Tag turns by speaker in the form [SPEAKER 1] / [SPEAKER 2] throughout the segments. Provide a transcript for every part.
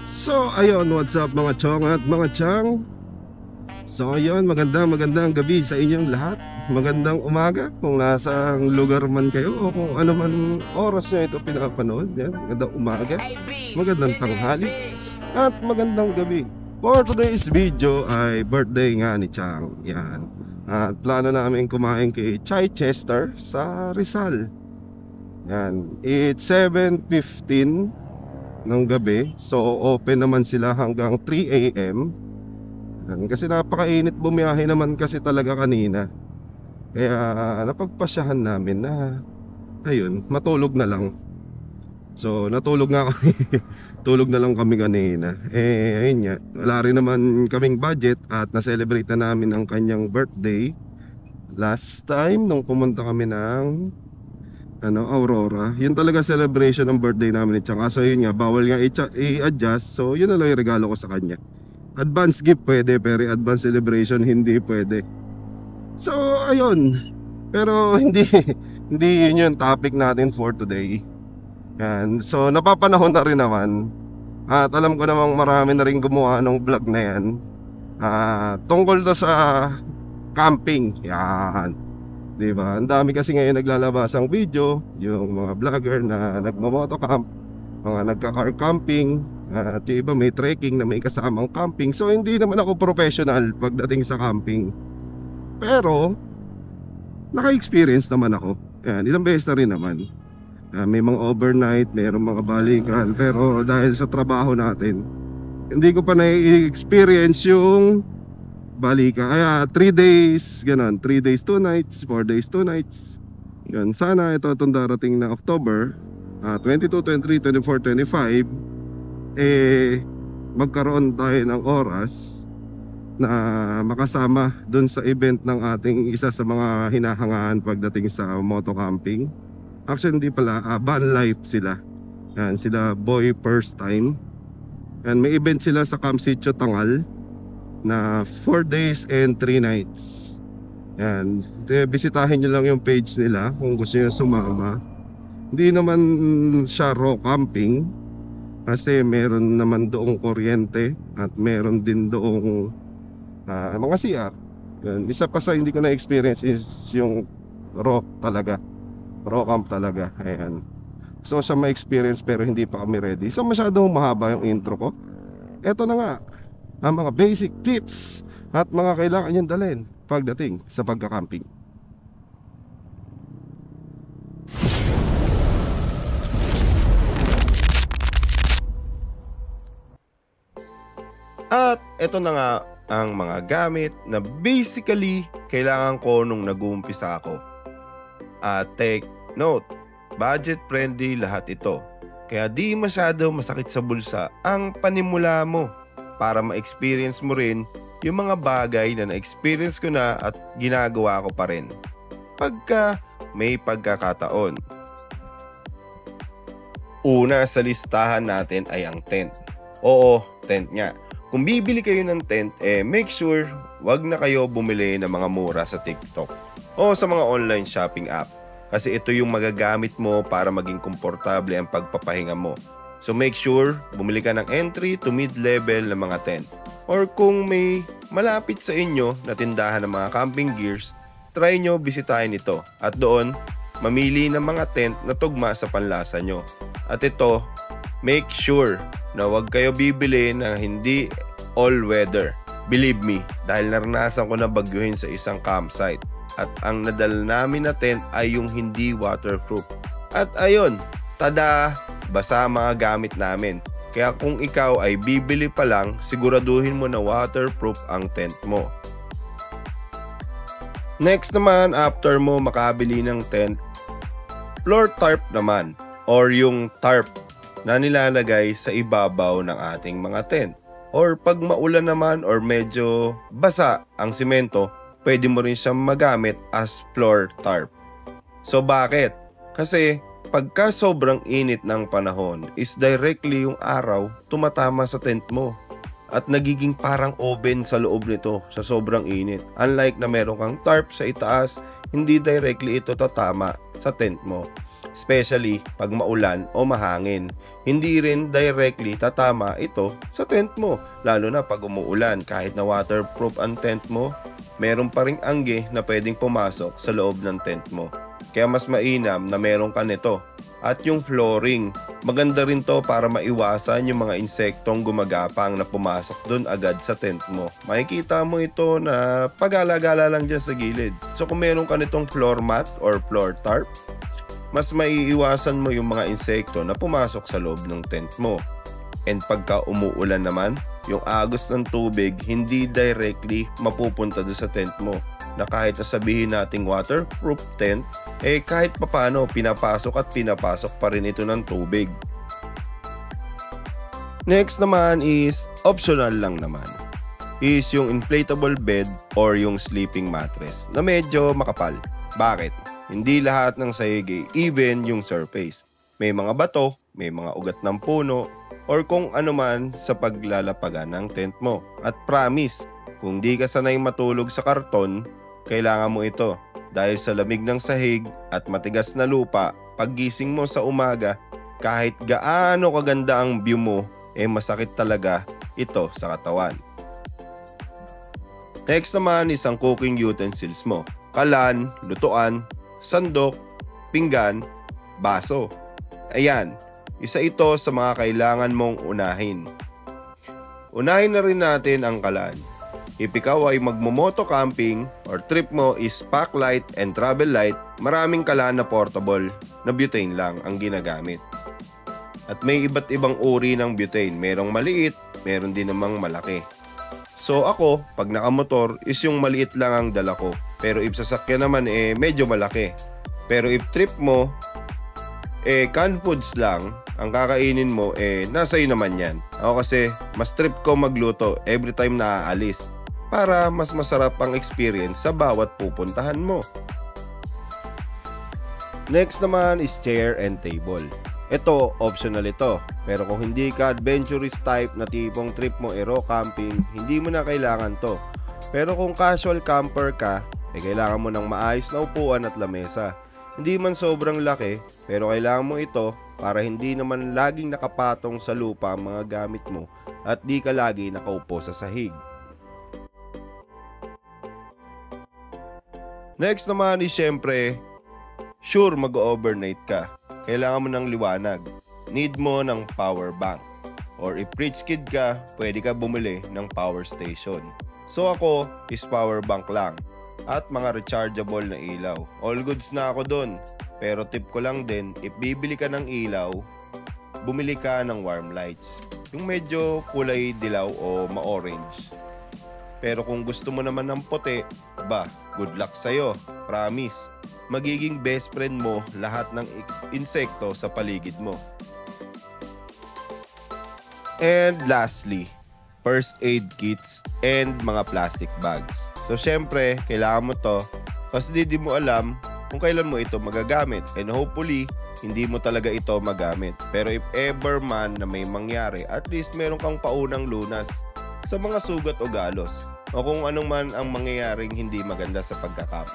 [SPEAKER 1] So ayun, what's up mga chong at mga chang. So ayun, magandang gabi sa inyong lahat. Magandang umaga kung nasang lugar man kayo o kung ano man oras nyo ito pinapanood. Yan, magandang umaga, magandang tanghali at magandang gabi. For today's video ay birthday nga ni Chang. Yan. At plano namin kumain kay Chai Chester sa Rizal. Yan, it's 7:15 ng gabi. So open naman sila hanggang 3 AM. Kasi napakainit bumiyahe naman kasi talaga kanina. Kaya napagpasyahan namin na ayun, matulog na lang. So natulog nga kami. Tulog na lang kami kanina. Ayun nga, wala rin naman kaming budget at na-celebrate na namin ang kanyang birthday last time nung pumunta kami ng Aurora. Yun talaga celebration ng birthday namin ni Chang. So yun nga, bawal nga i-adjust. So yun na lang yung regalo ko sa kanya. Advance gift pwede, pero advance celebration hindi pwede. So ayun. Pero hindi yun yung topic natin for today. Yan. So napapanahon na rin naman. At alam ko namang marami na rin gumawa ng vlog na yan. Tungkol to sa camping. Yan, diba? Ang dami kasi ngayon naglalabas ang video, yung mga vlogger na nagmo-motocamp, mga nagka-car camping, at yung iba may trekking na may kasamang camping. So hindi naman ako professional pagdating sa camping, pero naka-experience naman ako. Yan, ilang beses na rin naman. May mga overnight, mayroong mga balikan, pero dahil sa trabaho natin, hindi ko pa na-experience yung balika. Kaya 3 days, ganun, 3 days 2 nights, 4 days 2 nights. Yan, sana itong darating na October 22, 23, 24, 25 magkaroon tayo ng oras na makasama dun sa event ng ating isa sa mga hinahangaan pagdating sa moto camping. Actually hindi pala, van life sila. Yan, sila Boy First Time. And may event sila sa Camp Sitio Tangal na 4 days and 3 nights. Yan, bisitahin nyo lang yung page nila kung gusto nyo sumama. Hindi naman siya raw camping, kasi meron naman doong kuryente at meron din doong mga CR. Yan. Isa pa sa hindi ko na-experience is yung raw talaga, raw camp talaga. Ayan. So sa ma-experience pero hindi pa kami ready. So masyadong mahaba yung intro ko. Eto na nga ang mga basic tips at mga kailangan nyo dalhin pagdating sa pagka-camping. At eto na nga ang mga gamit na basically kailangan ko nung nag-uumpisa ako. Take note, budget friendly lahat ito. Kaya di masyado masakit sa bulsa ang panimula mo, para ma-experience mo rin yung mga bagay na na-experience ko na at ginagawa ko pa rin pagka may pagkakataon. Una sa listahan natin ay ang tent. Oo, tent nga. Kung bibili kayo ng tent, make sure wag na kayo bumili ng mga mura sa TikTok o sa mga online shopping app, kasi ito yung magagamit mo para maging komportable ang pagpapahinga mo. So make sure bumili ka ng entry to mid-level na mga tent. Or kung may malapit sa inyo na tindahan ng mga camping gears, try nyo bisitahin ito at doon mamili ng mga tent na tugma sa panlasa nyo. At ito, make sure na huwag kayo bibili na hindi all-weather. Believe me, dahil naranasan ko na bagyuhin sa isang campsite. At ang nadala namin na tent ay yung hindi waterproof. At ayun, tada! Basa mga gamit namin. Kaya kung ikaw ay bibili pa lang, siguraduhin mo na waterproof ang tent mo. Next naman, after mo makabili ng tent, floor tarp naman, or yung tarp na nilalagay sa ibabaw ng ating mga tent. Or pag maulan naman or medyo basa ang simento, pwede mo rin siyang magamit as floor tarp. So bakit? Kasi pagka sobrang init ng panahon is directly yung araw tumatama sa tent mo at nagiging parang oven sa loob nito sa sobrang init. Unlike na meron kang tarp sa itaas, hindi directly ito tatama sa tent mo.
[SPEAKER 2] especially pag maulan o mahangin. Hindi rin directly tatama ito sa tent mo, lalo na pag umuulan. Kahit na waterproof ang tent mo, meron pa ring angge na pwedeng pumasok sa loob ng tent mo. Kaya mas mainam na meron ka nito. At yung flooring, maganda rin to para maiwasan yung mga insektong gumagapang na pumasok dun agad sa tent mo. Makikita mo ito na pagala-gala lang dyan sa gilid. So kung meron ka nitong floor mat or floor tarp, mas maiiwasan mo yung mga insekto na pumasok sa loob ng tent mo. And pagka umuulan naman, yung agos ng tubig hindi directly mapupunta doon sa tent mo. Na kahit sabihin nating waterproof tent, kahit papano pinapasok pa rin ito ng tubig. Next naman is optional lang naman. Is yung inflatable bed or yung sleeping mattress na medyo makapal. Bakit? Hindi lahat ng sahig even yung surface. May mga bato, may mga ugat ng puno, or kung ano man sa paglalapagan ng tent mo. At promise, kung di ka sanay matulog sa karton, kailangan mo ito. Dahil sa lamig ng sahig at matigas na lupa, paggising mo sa umaga, kahit gaano kaganda ang view mo, masakit talaga ito sa katawan. Next naman is ang cooking utensils mo. Kalan, lutuan, sandok, pinggan, baso. Ayan, isa ito sa mga kailangan mong unahin. Unahin na rin natin ang kalan. If ikaw ay magmomoto camping or trip mo is pack light and travel light, maraming kalan na portable na butane lang ang ginagamit. At may iba't ibang uri ng butane. Merong maliit, meron din namang malaki. So ako, pag nakamotor is yung maliit lang ang dala ko. Pero if sasakyan naman medyo malaki. Pero if trip mo, canned foods lang ang kakainin mo, nasa iyo naman yan. Ako kasi mas trip ko magluto every time na aalis, para mas masarap ang experience sa bawat pupuntahan mo. Next naman is chair and table. Ito, optional ito. Pero kung hindi ka adventurous type na tipong trip mo raw camping, hindi mo na kailangan to. Pero kung casual camper ka, kailangan mo ng maayos na upuan at lamesa. Hindi man sobrang laki, pero kailangan mo ito para hindi naman laging nakapatong sa lupa ang mga gamit mo at di ka lagi nakaupo sa sahig. Next naman is syempre, sure mag-overnight ka. Kailangan mo ng liwanag. Need mo ng power bank. Or if rich kid ka, pwede ka bumili ng power station. So ako is power bank lang. At mga rechargeable na ilaw. All goods na ako dun. Pero tip ko lang din, if bibili ka ng ilaw, bumili ka ng warm lights. Yung medyo kulay dilaw o ma-orange. Pero kung gusto mo naman ng puti, good luck sa'yo. Promise, magiging best friend mo lahat ng insekto sa paligid mo. And lastly, first aid kits and mga plastic bags. So syempre, kailangan mo to kasi di mo alam kung kailan mo ito magagamit. And hopefully, hindi mo talaga ito magamit. Pero if ever man na may mangyari, at least meron kang paunang lunas sa mga sugat o galos o kung anong man ang mangyayaring hindi maganda sa pagkakamp.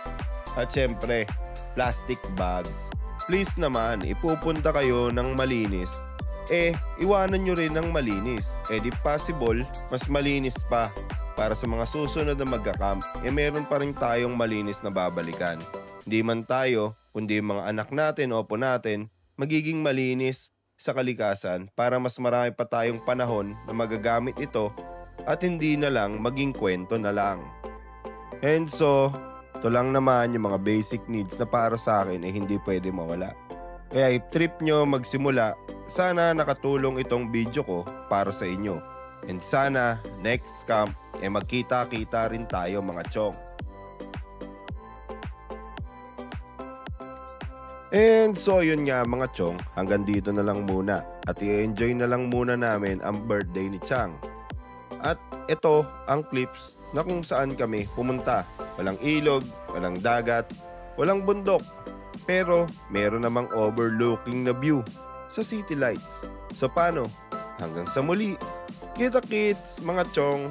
[SPEAKER 2] At syempre, plastic bags. Please naman, ipupunta kayo ng malinis, iwanan nyo rin ng malinis. Di possible, mas malinis pa para sa mga susunod na magkakamp, meron pa rin tayong malinis na babalikan. Hindi man tayo, kundi mga anak natin o po natin, magiging malinis sa kalikasan para mas marami pa tayong panahon na magagamit ito at hindi na lang maging kwento na lang. And so, ito lang naman yung mga basic needs na para sa akin hindi pwede mawala. Kaya if trip nyo magsimula, sana nakatulong itong video ko para sa inyo. And sana next camp magkita-kita rin tayo mga chong. And so yun nga mga chong, hanggang dito na lang muna. At i-enjoy na lang muna namin ang birthday ni Chang. At ito ang clips na kung saan kami pumunta. Walang ilog, walang dagat, walang bundok. Pero meron namang overlooking na view sa city lights. So paano? Hanggang sa muli. Kita kits mga chong.